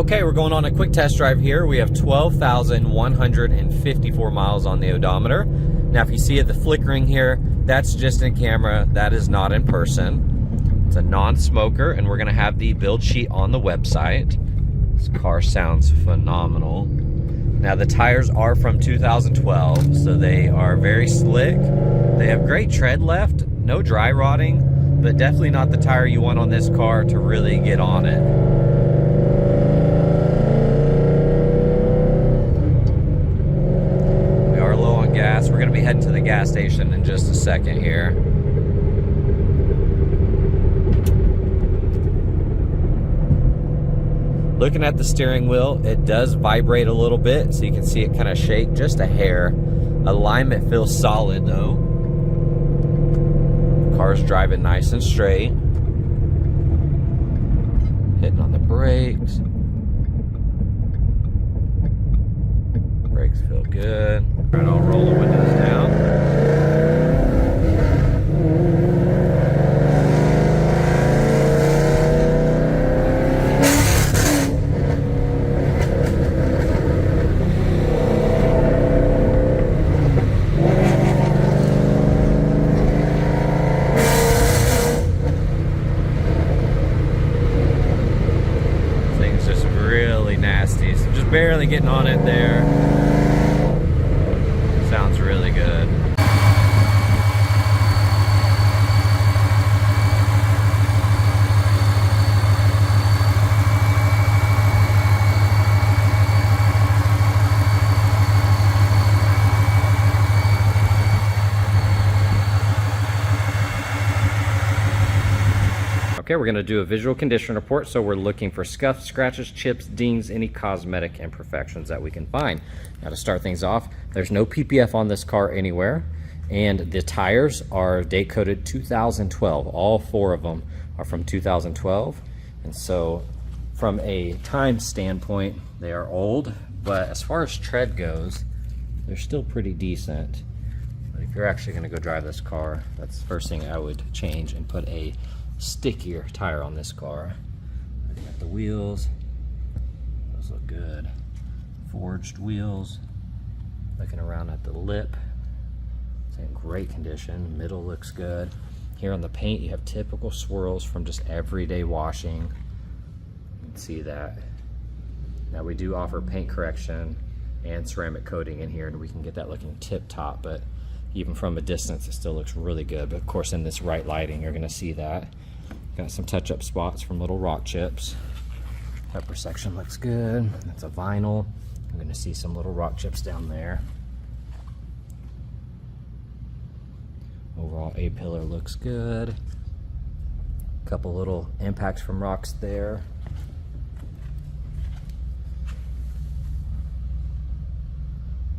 Okay, we're going on a quick test drive here. We have 12,154 miles on the odometer. Now if you see it, the flickering here, that's just in camera, that is not in person. It's a non-smoker, and we're gonna have the build sheet on the website. This car sounds phenomenal. Now the tires are from 2012, so they are very slick. They have great tread left, no dry rotting, but definitely not the tire you want on this car to really get on it. Gas. We're going to be heading to the gas station in just a second here. Looking at the steering wheel, it does vibrate a little bit, so you can see it kind of shake just a hair. Alignment feels solid though. Car's driving nice and straight. Hitting on the brakes. Brakes feel good. All right, I'll roll the windows down. Thing's just really nasty. So just barely getting on it there. Sounds really good. Okay, we're going to do a visual condition report, so we're looking for scuffs, scratches, chips, dings, any cosmetic imperfections that we can find. Now to start things off, there's no PPF on this car anywhere, and the tires are date coded 2012. All four of them are from 2012, and so from a time standpoint, they are old, but as far as tread goes, they're still pretty decent. But if you're actually going to go drive this car, that's the first thing I would change and put a stickier tire on this car. You got the wheels, those look good. Forged wheels. Looking around at the lip, it's in great condition. Middle looks good. Here on the paint, you have typical swirls from just everyday washing. You can see that. Now we do offer paint correction and ceramic coating in here, and we can get that looking tip top, but even from a distance, it still looks really good. But of course, in this right lighting, you're gonna see that. Got some touch-up spots from little rock chips. Upper section looks good. That's a vinyl. I'm gonna see some little rock chips down there. Overall, A-pillar looks good. A couple little impacts from rocks there.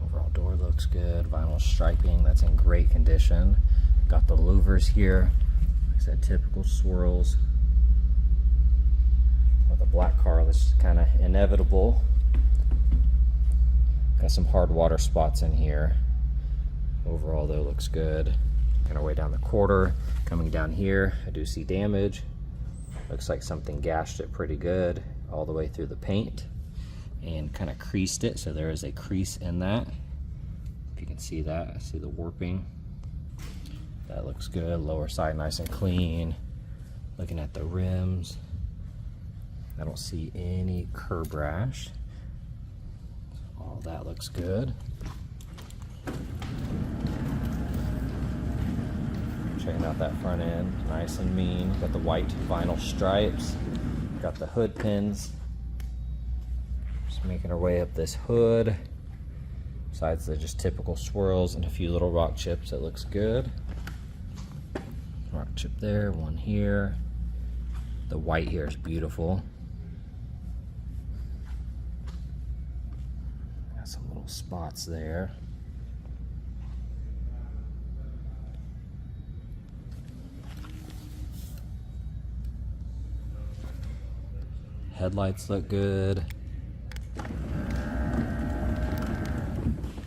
Overall door looks good. Vinyl striping, that's in great condition. Got the louvers here. Like I said, typical swirls. With a black car, this is kind of inevitable. Got some hard water spots in here. Overall though, looks good. Kind of way down the quarter. Coming down here, I do see damage. Looks like something gashed it pretty good all the way through the paint and kind of creased it, so there is a crease in that. If you can see that, I see the warping. That looks good. Lower side nice and clean. Looking at the rims, I don't see any curb rash. All that looks good. Checking out that front end, nice and mean. Got the white vinyl stripes. Got the hood pins. Just making our way up this hood. Besides the just typical swirls and a few little rock chips, it looks good. Rock chip there, one here. The white here is beautiful. Got some little spots there. Headlights look good.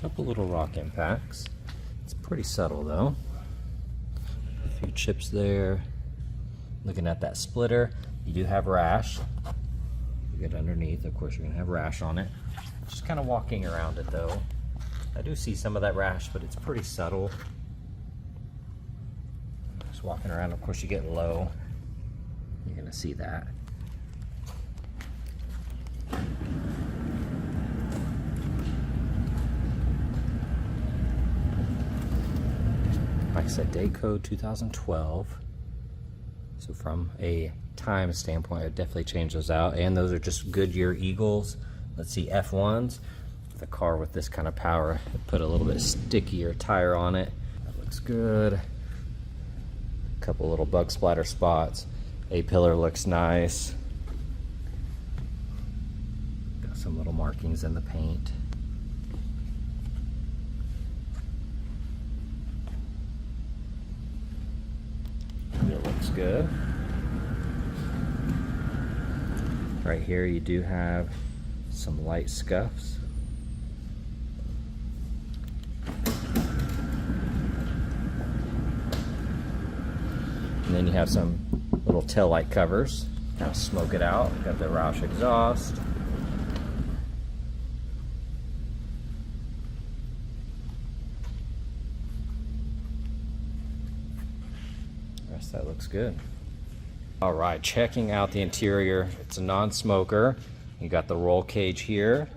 Couple little rock impacts. It's pretty subtle though. A few chips there. Looking at that splitter, you do have rash. get underneath. Of course, you're gonna have rash on it. Just kind of walking around it though. I do see some of that rash, but it's pretty subtle. Just walking around, of course you get low. You're gonna see that. Like I said, day code 2012. So from a time standpoint, I'd definitely change those out. And those are just Goodyear Eagles. Let's see, F1s. The car with this kind of power, put a little bit stickier tire on it. That looks good. A couple little bug splatter spots. A-pillar looks nice. Got some little markings in the paint. It looks good. Right here you do have some light scuffs. And then you have some little tail light covers. Kind of smoke it out. Got the Roush exhaust. That looks good. All right, checking out the interior. It's a non-smoker. You got the roll cage here,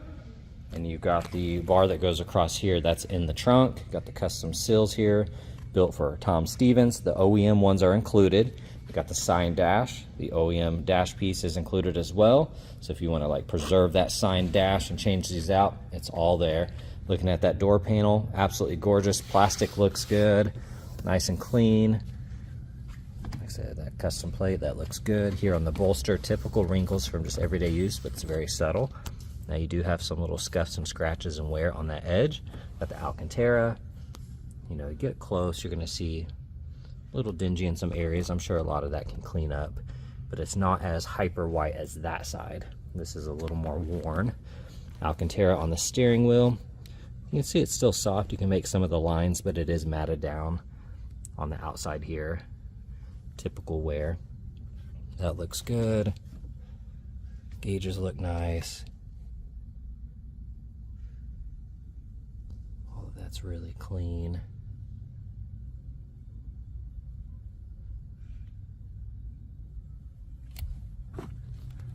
and you got the bar that goes across here. That's in the trunk. Got the custom sills here, built for Tom Stevens. The OEM ones are included. You got the signed dash. The OEM dash piece is included as well. So if you want to like preserve that signed dash and change these out, it's all there. Looking at that door panel, absolutely gorgeous. Plastic looks good, nice and clean. That custom plate, that looks good. Here on the bolster, typical wrinkles from just everyday use, but it's very subtle. Now you do have some little scuffs and scratches and wear on that edge. Got the Alcantara. You know, you get close, you're gonna see a little dingy in some areas. I'm sure a lot of that can clean up, but it's not as hyper white as that side. This is a little more worn. Alcantara on the steering wheel. You can see it's still soft. You can make some of the lines, but it is matted down on the outside here. Typical wear. That looks good. Gauges look nice. All of that's really clean.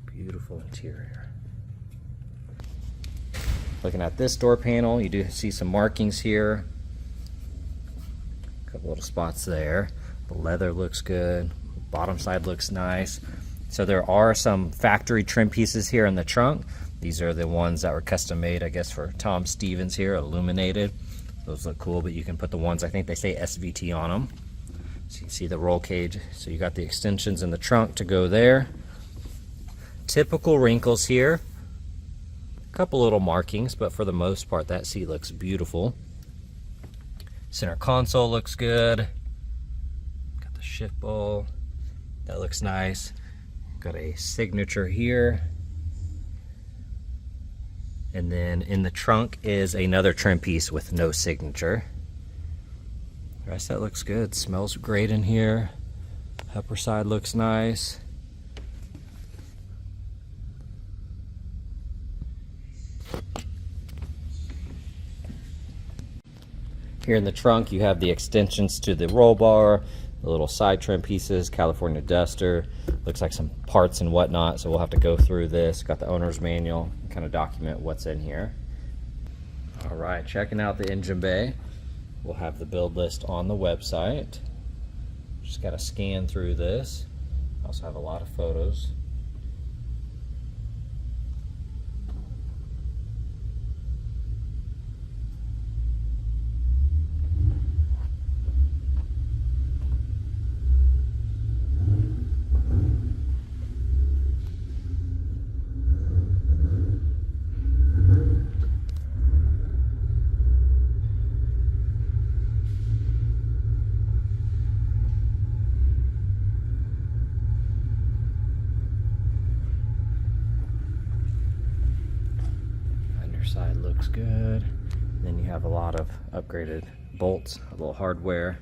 Beautiful interior. Looking at this door panel, you do see some markings here. A couple little spots there. The leather looks good. Bottom side looks nice. So there are some factory trim pieces here in the trunk. These are the ones that were custom made, I guess, for Tom Stevens here, illuminated. Those look cool, but you can put the ones, I think they say SVT on them. So you can see the roll cage. So you got the extensions in the trunk to go there. Typical wrinkles here. A couple little markings, but for the most part, that seat looks beautiful. Center console looks good. Shift bowl, that looks nice. Got a signature here, and then in the trunk is another trim piece with no signature. The rest that looks good. Smells great in here. Upper side looks nice. Here in the trunk you have the extensions to the roll bar, the little side trim pieces, California duster. Looks like some parts and whatnot, so we'll have to go through this. Got the owner's manual, kind of document what's in here. All right, checking out the engine bay. We'll have the build list on the website. Just got to scan through this. Also have a lot of photos. Side looks good. Then you have a lot of upgraded bolts, a little hardware.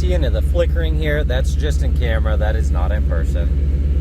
see any of the flickering here, that's just in camera, that is not in person.